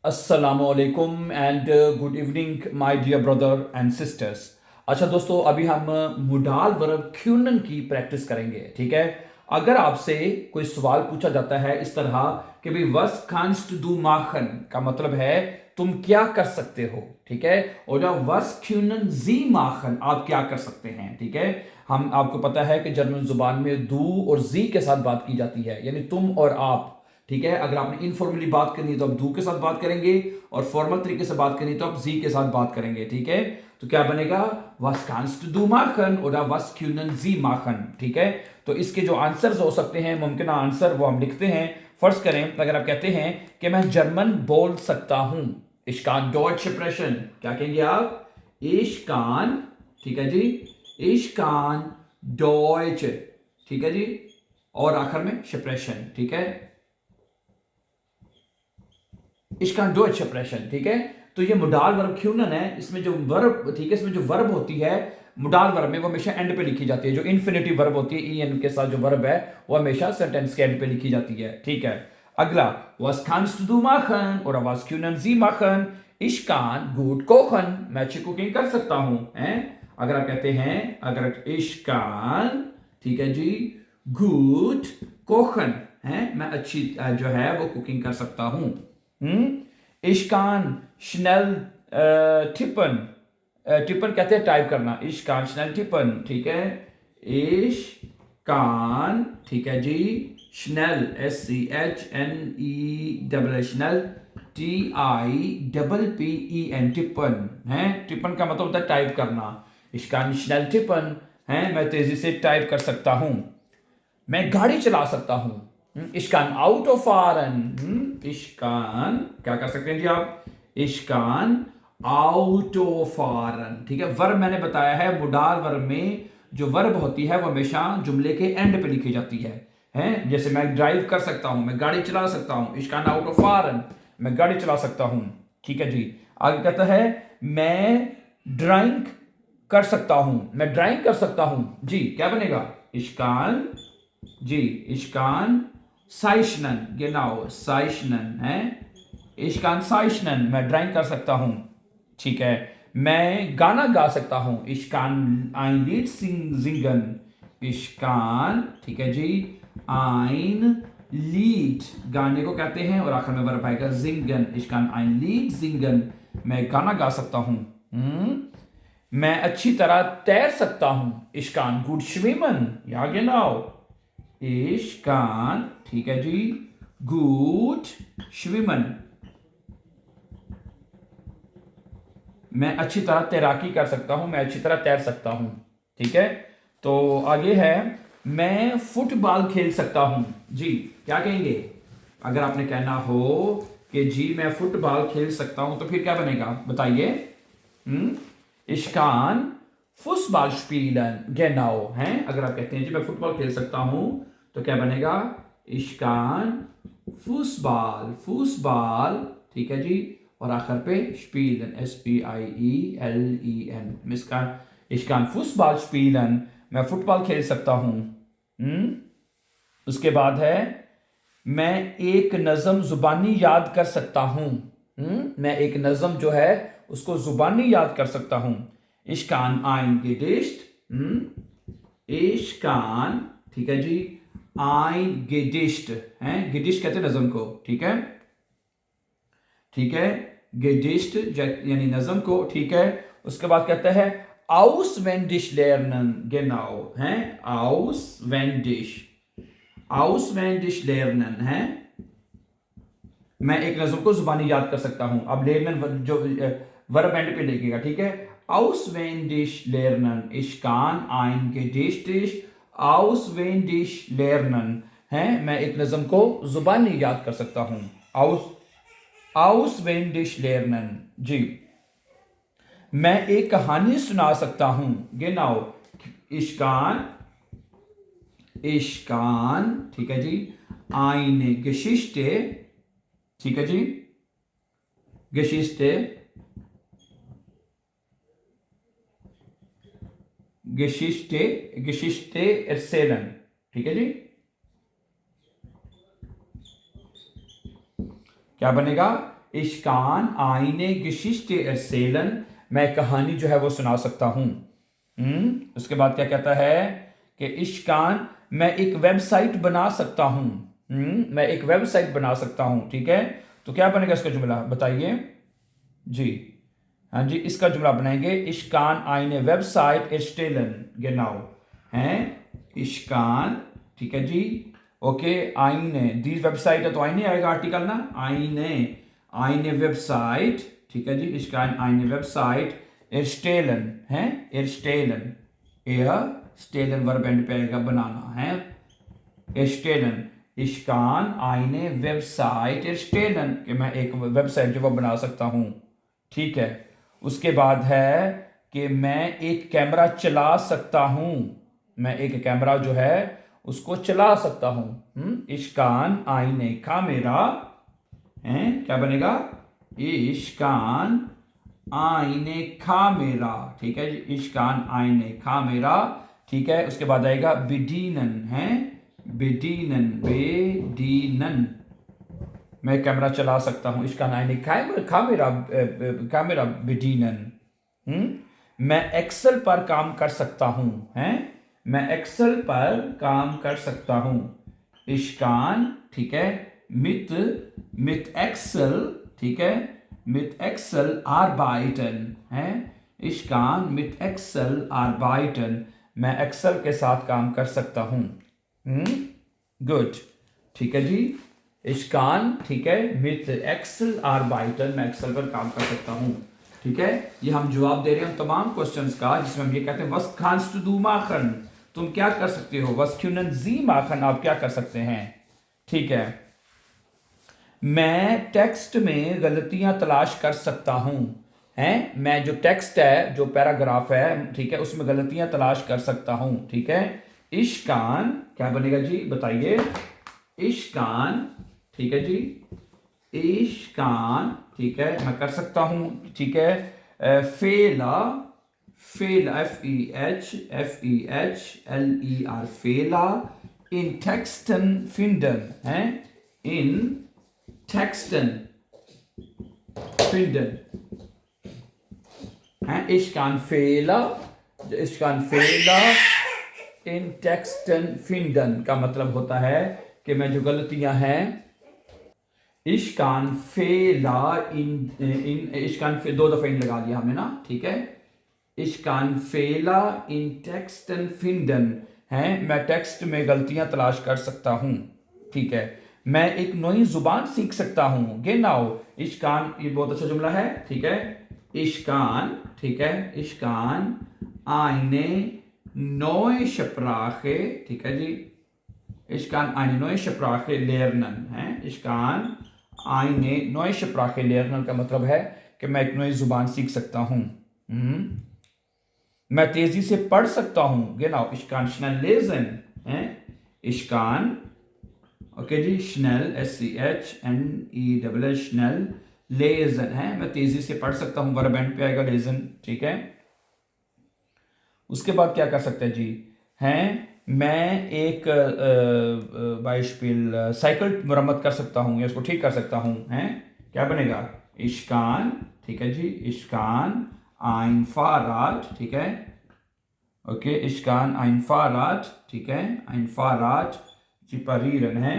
अस्सलामुअलैकुम and good evening my dear brother and sisters. अच्छा दोस्तों, अभी हम मुडाल वर्ब क्यूनन की प्रैक्टिस करेंगे। ठीक है। अगर आपसे कोई सवाल पूछा जाता है इस तरह कि भाई वस कांस्ट दू माखन का मतलब है तुम क्या कर सकते हो। ठीक है। और जब वस क्यूनन जी माखन आप क्या कर सकते हैं। ठीक है। हम आपको पता है कि जर्मन जुबान में दू और जी के साथ बात की जाती है, यानी तुम और आप। ठीक है। अगर आपने इनफॉर्मली बात करनी है तो आप दू के साथ बात करेंगे, और फॉर्मल तरीके से बात करनी है तो आप जी के साथ बात करेंगे। ठीक है। तो क्या बनेगा? was kannst du machen oder was können sie machen। ठीक है। तो इसके जो आंसर्स हो सकते हैं, मुमकिन आंसर, वो हम लिखते हैं। फर्ज करें, अगर आप कहते हैं कि मैं जर्मन बोल सकता हूं, ich kann Deutsch sprechen, क्या कहेंगे आप? ich kann, ठीक है जी, ich kann Deutsch, ठीक है जी, और आखिर में sprechen। ठीक है। इसका डोइच प्रेशन। ठीक है। तो ये मुडाल वर्ब क्यूनन है। इसमें जो वर्ब, ठीक है, इसमें जो वर्ब होती है मुडाल वर्ब में, वो हमेशा एंड पे लिखी जाती है। जो इन्फिनिटिव वर्ब होती है ई एन के साथ, जो वर्ब है वो हमेशा सेंटेंस के एंड पे लिखी जाती है। ठीक है। अगला, was kannst du machen oder was können sie machen? Ich kann gut kochen, मैं अच्छी कुकिंग कर सकता हूं। हैं? अगर आप कहते हैं, अगर ich kann, ठीक है जी, gut kochen, हैं, मैं अच्छी जो है वो कुकिंग कर सकता हूं। Ich kann schnell tippen। tippen कहते हैं टाइप करना। Ich kann schnell tippen। ठीक है। Ich kann, ठीक है जी, schnell, SCHNELL, schnell, TIPPEN, tippen है। tippen का मतलब होता है टाइप करना। Ich kann schnell tippen है, मैं तेजी से टाइप कर सकता हूं। मैं गाड़ी चला सकता हूं। Ich kann Auto fahren। Ich kann, क्या कर सकते हैं जी आप? Ich kann Auto fahren। ठीक है। वर्ब मैंने बताया है, मुडाल वर्ब में जो वर्ब होती है वो हमेशा जुमले के एंड पे लिखी जाती है। हैं? जैसे मैं ड्राइव कर सकता हूं, मैं गाड़ी चला सकता हूं, Ich kann Auto fahren, मैं गाड़ी चला सकता हूं। ठीक है जी। आगे कहता है, मैं ड्राइंग कर सकता हूं, मैं ड्राइंग कर सकता हूं जी, क्या बनेगा? Ich kann, जी, ich kann zeichnen, genau, zeichnen है। ich kann zeichnen, मैं ड्राइंग कर सकता हूं। ठीक है। मैं गाना गा सकता हूं, ich kann ein Lied singen, ich kann, ठीक है जी, ein Lied, गाने को कहते हैं, और आखिर में वर्ब आएगा singen, ich kann ein Lied singen, मैं गाना गा सकता हूं। मैं अच्छी तरह तैर सकता हूं, ich kann gut schwimmen, ja genau, ich kann, ठीक है जी, gut schwimmen, मैं अच्छी तरह तैराकी कर सकता हूं, मैं अच्छी तरह तैर सकता हूं। ठीक है। तो आगे है, मैं फुटबॉल खेल सकता हूं जी, क्या कहेंगे? अगर आपने कहना हो कि जी मैं फुटबॉल खेल सकता हूं, तो फिर क्या बनेगा बताइए? हम्म Ich kann Fußball spielen, genau हैं। अगर आप कहते हैं जी मैं फुटबॉल खेल सकता हूं, तो क्या बनेगा? Ich kann Fußball, फुटबॉल, ठीक है जी, और आखिर पे spielen, SPIELEN, ich kann Fußball spielen, मैं फुटबॉल खेल सकता हूं। उसके बाद है, मैं एक नज़म जुबानी याद कर सकता हूं। मैं एक नज़म जो है उसको जुबानी याद कर सकता हूं। Ich kann ein Gedicht, ich kann, ठीक है जी, ein Gedicht है, Gedicht कहते हैं नज़म को। ठीक है। ठीक है। Gedicht यानी नज़म को। ठीक है। उसके बाद कहता है auswendig lernen, genau है, auswendig, auswendig lernen है, मैं एक नज़म को जुबानी याद कर सकता हूं। अब lernen जो वर्ब एंड पे लिखेगा। ठीक है। auswendig lernen, ich kann ein Gedicht auswendig lernen है, मैं एक नज़म को जुबानी याद कर सकता हूं। auswendig lernen जी। मैं एक कहानी सुना सकता हूं, genau, ich kann, ठीक है जी, eine Geschichte, ठीक है जी, Geschichte, Geschichte erzählen, ठीक है जी, क्या बनेगा? इश्कान आईने गिशिश्ते एर्सेलन, मैं कहानी जो है वो सुना सकता हूँ। उसके बाद क्या कहता है कि इश्कान मैं एक वेबसाइट बना सकता हूँ। मैं एक वेबसाइट बना सकता हूँ, ठीक है। तो क्या बनेगा इसका जुमला बताइए जी। हाँ जी, इसका जुमला बनाएंगे इश्कान आईने वेबसाइट एर्स्टेलन गेनाउ हैं, इश्कान, ठीक है जी। ओके, आईने दी वेबसाइट है तो आईने आएगा आर्टिकल ना, आईने, आईने वेबसाइट, ठीक है जी। इश्कान आईने वेबसाइट एर्स्टेलन है, एर्स्टेलन, एयर स्टेलन वर्ब एंड पे आएगा बनाना है, एर्स्टेलन, इश्कान आईने वेबसाइट एर्स्टेलन, कि मैं एक वेबसाइट जो वो बना सकता हूँ, ठीक है। उसके बाद है कि मैं एक कैमरा चला सकता हूँ, मैं एक कैमरा जो है उसको चला सकता हूँ। इश्कान आईने कामेरा है, क्या बनेगा, इश्कान आईने कामेरा, ठीक है जी, इश्कान आईने कामेरा, ठीक है। उसके बाद आएगा बिडीनन है, बिडीनन, बेडीनन, मैं कैमरा चला सकता हूँ, इसका नाम कामेरा, कामेरा बिडीनन। मैं एक्सेल पर काम कर सकता हूँ, हैं, मैं एक्सेल पर काम कर सकता हूँ, इश्कान, ठीक है, मित, मित एक्सेल, ठीक है, मित एक्सेल आर्बाइटन है, इश्कान मित एक्सेल आर्बाइटन, मैं एक्सेल के साथ काम कर सकता हूँ। गुड, ठीक है जी। इश्कान, ठीक है, मित एक्सेल आर्बाइटन, मैं एक्सेल पर काम कर सकता हूँ, ठीक है। ये हम जवाब दे रहे हैं तमाम क्वेश्चंस का, जिसमें हम ये कहते हैं वस खान्स टू दू माखन, तुम क्या कर सकते हो, वस क्यूनन जी माखन, आप क्या कर सकते हैं, ठीक है। मैं टेक्स्ट में गलतियां तलाश कर सकता हूं, हैं, मैं जो टेक्स्ट है, जो पैराग्राफ है, ठीक है, उसमें गलतियां तलाश कर सकता हूं, ठीक है। इश्कान क्या बनेगा जी बताइए, इश्कान, ठीक है जी, इश्कान, ठीक है, मैं कर सकता हूं, ठीक है। फेला, फेला, FEHLER, फेला, इन टेक्स्टन फिंडन है, इन टेक्स्टन फिंडन है, इश्कान फेला, इश्कान फेला इन टेक्स्टन फिंडन का मतलब होता है कि मैं जो गलतियां हैं, इश्कान फेला इन इश्कान दो दफा इन लगा दिया हमने ना, ठीक है। इश्कान फेला इन टेक्स्टन फिंडन है, मैं टेक्स्ट में गलतियां तलाश कर सकता हूं, ठीक है। मैं एक नई जुबान सीख सकता हूं, गेनाओ, इश्कान, ये बहुत अच्छा जुमला है, ठीक है। इश्कान, ठीक है, इश्कान आईने नोए शप्राखे, ठीक है जी, इश्कान आईने नोए शप्राखे लेरनन है, इश्कान आईने नोए शप्राखे लेरनन का मतलब है कि मैं एक नई जुबान सीख सकता हूं। मैं तेजी से पढ़ सकता हूं, गेनाओ, इश्कान schnell lesen है, इश्कान, ओके जी, schnell SCHNELL schnell lesen है, मैं तेजी से पढ़ सकता हूं, वर्ब एंड पे आएगा lesen, ठीक है। उसके बाद क्या कर सकते हैं जी, हैं, मैं एक बाइस्पिल साइकिल मरम्मत कर सकता हूं या उसको ठीक कर सकता हूं, हैं, क्या बनेगा, इश्कान, ठीक है जी, इश्कान ein Fahrrad, ठीक है, ओके, इश्कान ein Fahrrad, ठीक है, ein Fahrrad रिपारीरन है,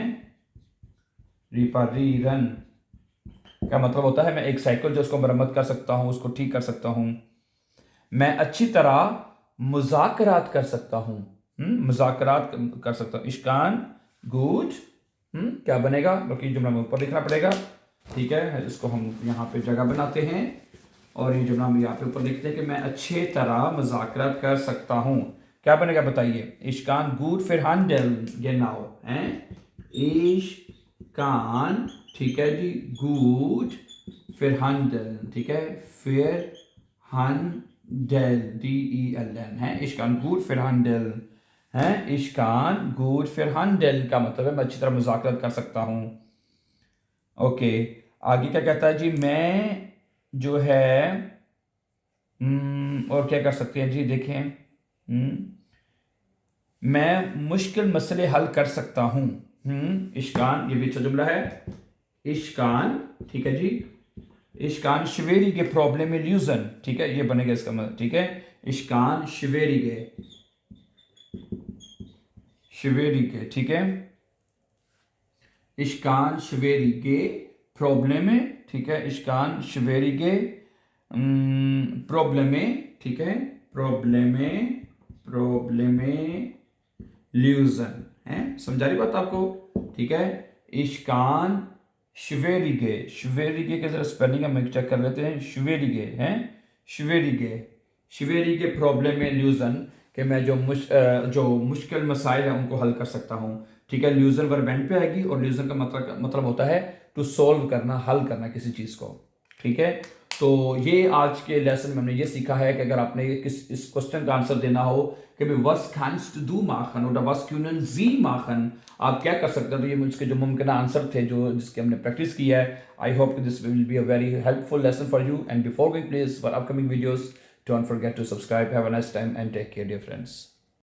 रिपारीरन का मतलब होता है मैं एक साइकिल जो उसको मरम्मत कर सकता हूं, उसको ठीक कर सकता हूं। मैं अच्छी तरह मुज़ाकरात कर सकता हूं, मुज़ाकरात कर सकता हूं, इश्कान गुड, क्या बनेगा, बल्कि जुमला में ऊपर लिखना पड़ेगा, ठीक है, इसको हम यहाँ पे जगह बनाते हैं और ये जुमला हम यहाँ पे ऊपर लिखते हैं कि मैं अच्छे तरह मुज़ाकरात कर सकता हूँ, क्या बनेगा बताइए, इश्कान गुड फिर हैंडल गेनाओ हैं, इश्कान, ठीक है जी, गुड फिर हैंडल, ठीक है, फिर हैंडल DELN है, इश्कान गुड फिर हैंडल है, इश्कान गुड फिर हैंडल का मतलब है मैं अच्छी तरह मुज़ाकरात कर सकता हूँ। ओके, आगे क्या कहता है जी, मैं जो है और क्या कर सकते हैं जी, देखें, मैं मुश्किल मसले हल कर सकता हूं, इश्कान, ये भी अच्छा जुमला है, इश्कान, ठीक है जी, Ich kann schwierige Probleme lösen, ठीक है, ये बनेगा इसका मतलब, ठीक है, ich kann schwierige, ठीक है, ich kann schwierige Probleme, ठीक है, ich kann schwierige Probleme, ठीक है, Probleme lösen, है, समझा रही बात आपको, ठीक है, ich kann schwierige के जरा स्पेलिंग हम चेक कर लेते हैं, schwierige हैं, schwierige Probleme lösen, कि मैं जो मुश्किल मसाइल है उनको हल कर सकता हूँ, ठीक है, ल्यूजन वर्ब एंड पे आएगी और ल्यूजन का मतलब होता है टू सोल्व करना, हल करना किसी चीज़ को, ठीक है। तो ये आज के लेसन में हमने ये सीखा है कि अगर आपने इस क्वेश्चन का आंसर देना हो कि भाई वस kannst du machen oder was können Sie machen, आप क्या कर सकते हो, तो ये मुझके जो मुमकिन आंसर थे जो जिसके हमने प्रैक्टिस की है। I hope this will be a very helpful lesson for you, and before going please for upcoming videos don't forget to subscribe. Have a nice time and take care dear friends.